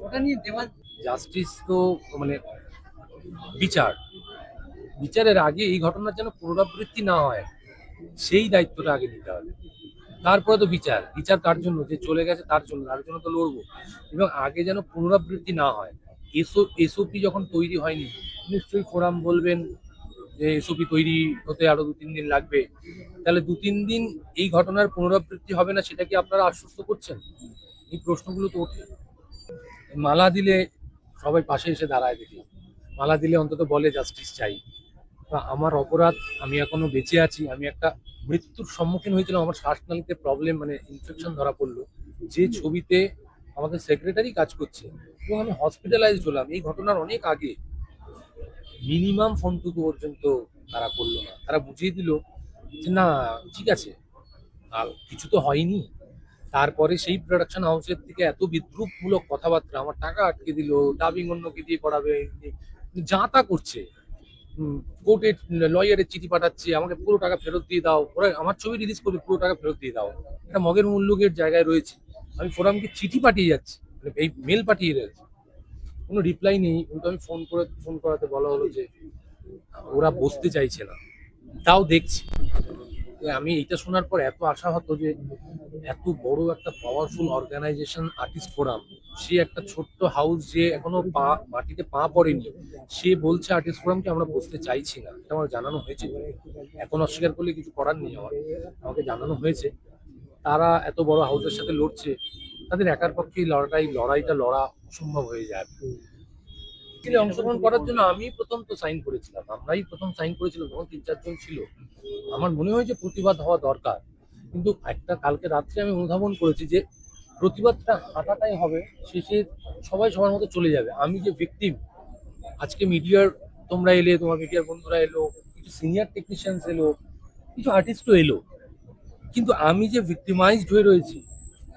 ওটা নিয়ে দেওয়া জাস্টিস তো মানে বিচার বিচারের আগে এই ঘটনার যেন পুনরাবৃত্তি না হয় সেই দায়িত্বটা আগে নিতে হবে। তারপরে তো বিচার বিচার কার জন্য, যে চলে গেছে তার জন্য, তার জন্য তো লড়বো। এবং আগে যেন পুনরাবৃত্তি না হয়। এসওপি যখন তৈরি হয়নি, নিশ্চয়ই ফোরাম বলবেন যে এসওপি তৈরি হতে আরো 2-3 দিন লাগবে। তাহলে 2-3 দিন এই ঘটনার পুনরাবৃত্তি হবে না, সেটা কি আপনারা আশ্বস্ত করছেন? এই প্রশ্নগুলো তো ওঠে। মালা দিলে সবাই পাশে এসে দাঁড়ায়, দেখলাম মালা দিলে অন্তত বলে জাস্টিস চাই। বা আমার অপরাধ, আমি এখনো বেঁচে আছি, আমি একটা মৃত্যুর সম্মুখীন হয়েছিলাম, আমার শ্বাসনালীতে প্রবলেম মানে ইনফেকশন ধরা পড়লো, যে ছবিতে আমাদের সেক্রেটারি কাজ করছে এবং আমি হসপিটালাইজড হলাম এই ঘটনার অনেক আগে। মিনিমাম ফোনটুকু পর্যন্ত তারা করলো না, তারা বুঝিয়ে দিল যে না ঠিক আছে, আর কিছু তো হয়নি। তারপরে সেই প্রোডাকশন হাউসের থেকে এত বিদ্রুপমূলক কথাবার্তা, আমার টাকা আটকে দিল, ডাবিং অন্যকে দিয়ে করাবে, যা তা করছে, কোর্টে লয়ারের চিঠি পাঠাচ্ছে, আমাকে পুরো টাকা ফেরত দিয়ে দাও, ওরা আমার ছবি রিলিজ করবে, পুরো টাকা ফেরত দিয়ে দাও। একটা মগের মূল্যকের জায়গায় রয়েছে, আমি ফোরামকে চিঠি পাঠিয়ে যাচ্ছি, মানে এই মেল পাঠিয়ে যাচ্ছি, কোনো রিপ্লাই নেই। উল্টো আমি ফোন করাতে বলা হলো যে ওরা বসতে চাইছে না। তাও দেখছি যে আমি এইটা শোনার পর এত আশাহত যে এত বড় একটা পাওয়ারফুল অর্গানাইজেশন আর্টিস্ট ফোরাম, সে একটা ছোট্ট হাউস যে এখনো মাটিতে পা পড়েনি, সে বলছে আর্টিস্ট ফোরামকে আমরা বসতে চাইছি না। এটা আমার জানানো হয়েছে, এখন অস্বীকার করলে কিছু করার নেই, আমাকে জানানো হয়েছে। তারা এত বড় হাউসের সাথে লড়ছে, তাদের একার পক্ষে লড়াইটা লড়া অসম্ভব হয়ে যায়। অংশগ্রহণ করার জন্য আমি প্রথম তো সাইন করেছিলাম, আমরাই প্রথম সাইন করেছিলাম, তখন 3-4 জন ছিল। আমার মনে হয় যে প্রতিবাদ হওয়া দরকার, কিন্তু একটা কালকে রাত্রে আমি অনুধাবন করেছি যে প্রতিবাদটা হাঁটাটাই হবে, শেষে সবাই সবার মতো চলে যাবে। আমি যে ভিকটিম, আজকে মিডিয়ার তোমরা এলে, তোমার মিডিয়ার বন্ধুরা এলো, কিছু সিনিয়র টেকনিশিয়ানস এলো, কিছু আর্টিস্টও এলো, কিন্তু আমি যে ভিক্টিমাইজড হয়ে রয়েছি,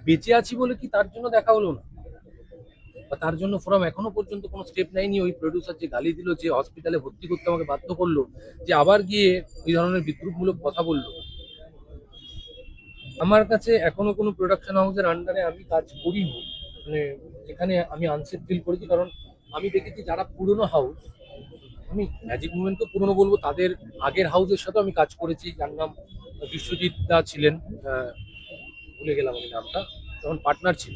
বেঁচে আছি বলে কি তার জন্য দেখা হলো না? বা তার জন্য ফোরাম এখনো পর্যন্ত কোনো স্টেপ নেয়নি? ওই প্রডিউসার যে গালি দিল, যে হসপিটালে ভর্তি করতে আমাকে বাধ্য করলো, যে আবার গিয়ে ওই ধরনের বিদ্রুপমূলক কথা বললো, আমার কাছে এখনো কোনো প্রোডাকশন হাউসের আন্ডারে আমি কাজ করিনি, মানে এখানে আমি আনসেফ ফিল করেছি। কারণ আমি দেখেছি যারা পুরনো হাউস, আমি ম্যাজিক মুভমেন্টকে পুরনো বলবো, তাদের আগের হাউসের সাথে আমি কাজ করেছি, যার নাম বিশ্বজিৎ দা ছিলেন, ভুলে গেলাম আমি নামটা, তখন পার্টনার ছিল,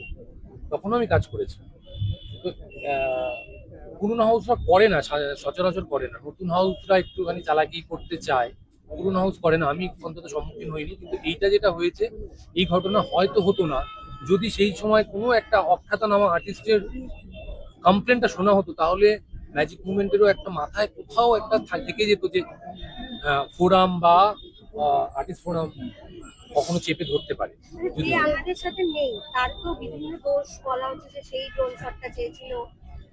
তখনও আমি কাজ করেছি। তো পুরনো হাউসরা করে না, সচরাচর করে না, নতুন হাউসরা একটুখানি চালাকি করতে চায়, পুরনো হাউস করে না। আমি অন্তত সম্মুখীন হইনি, কিন্তু এইটা যেটা হয়েছে, এই ঘটনা হয়তো হতো না যদি সেই সময় কোনো একটা অখ্যাতনামা আর্টিস্টের কমপ্লেনটা শোনা হতো। তাহলে ম্যাজিক মুভমেন্টেরও একটা মাথায় কোথাও একটা থেকে যেত যে ফোরাম বা আর্টিস্ট ফোরাম কখনো চেপে ধরতে পারে। যে আমাদের সাথে নেই তার তো বিভিন্ন দোষ বলা হচ্ছে যে সেই ড্রোন শটটা চেয়েছিল,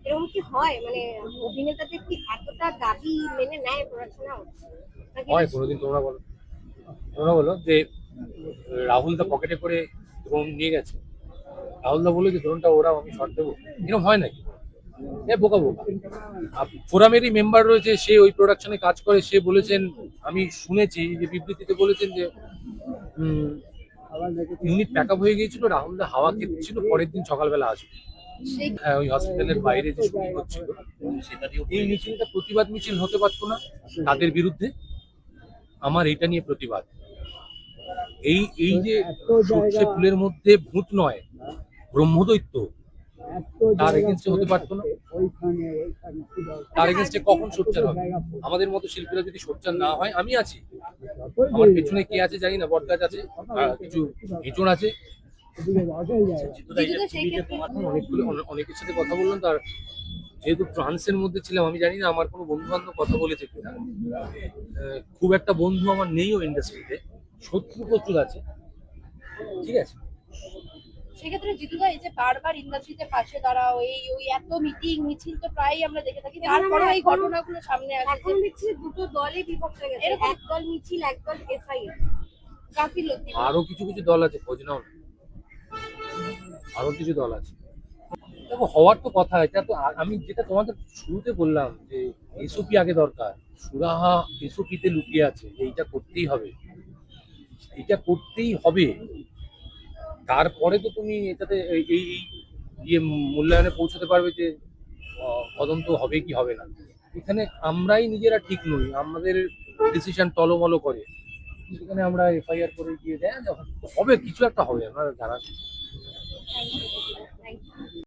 এরকম কি হয়? মানে অভিনেতাদের কি এতটা দাবি মেনে নেয় প্রোডাকশন হাউস? হয় কোনোদিন? তোমরা বলো যে রাহুল দা পকেটে করে ড্রোন নিয়ে গেছে, রাহুল দা বললো যে ড্রোনটা ওরাও, আমি শট দেবো, এরকম হয় নাকি? বোকা বোকা। ফোরামেরই মেম্বার রয়েছে, সে ওই প্রোডাকশনে কাজ করে, সে বলেছেন, আমি শুনেছি যে বিবৃতিতে বলেছেন যে ইউনিট প্যাক আপ হয়ে গিয়েছিল, রাহুল দা হাওয়া খেতেছিল, পরের দিন সকালবেলা আসবে। হ্যাঁ, ওই হসপিটালের বাইরে যে শুটিং হচ্ছিল, এই মিছিলটা প্রতিবাদ মিছিল হতে পারতো না তাদের বিরুদ্ধে? আমার এটা নিয়ে প্রতিবাদ। এই এই যে সর্ষে ফুলের মধ্যে ভূত নয়, ব্রহ্মদৈত্য, তার এগেনস্টে হতে পারতো না? তার এগেনস্টে কখন সোচ্চার হবে? আমাদের মতো শিল্পীরা যদি সোচ্চার না হয়, আমি আছি, আমার পেছনে কে আছে জানি না, বটগাছ আছে, কিছু এঁচড় আছে, অনেকের সাথে কথা বললাম, তার যেহেতু ট্রান্সের মধ্যে ছিলাম, আমি জানি না আমার কোনো বন্ধু বান্ধব কথা বলেছে কিনা। খুব একটা বন্ধু আমার নেইও ইন্ডাস্ট্রিতে, শত্রু প্রচুর আছে, ঠিক আছে। সেক্ষেত্রে জিতুদা এই যে বারবার ইন্ডাস্ট্রিতে পাশে দাঁড়াও, এই ওই এত মিটিং মিছিল তো প্রায়ই আমরা দেখে থাকি, তারপরে এই ঘটনাগুলো সামনে আসে। এখন দেখছি দুটো দলই বিভক্ত হয়ে গেছে, একদল মিছিল, একদল এফআইআর, গাফিলতি। আরো কিছু কিছু দল আছে, খোঁজ নাও না, আরো কিছু দল আছে। দেখো, হওয়ার তো কথা, এটা তো আমি যেটা তোমাদের শুরুতে বললাম যে এসওপি আগে দরকার। সুরাহা এসওপিতে লুকিয়ে আছে, এইটা করতেই হবে, এটা করতেই হবে। তারপরে তো তুমি এটাতে এই ইয়ে মূল্যায়নে পৌঁছতে পারবে যে তদন্ত হবে কি হবে না। এখানে আমরাই নিজেরা ঠিক নই, আমাদের ডিসিশন টলমলো করে, সেখানে আমরা এফআইআর করে দিয়ে দেয়, হবে কিছু একটা হবে, আমরা জানা। Thank you.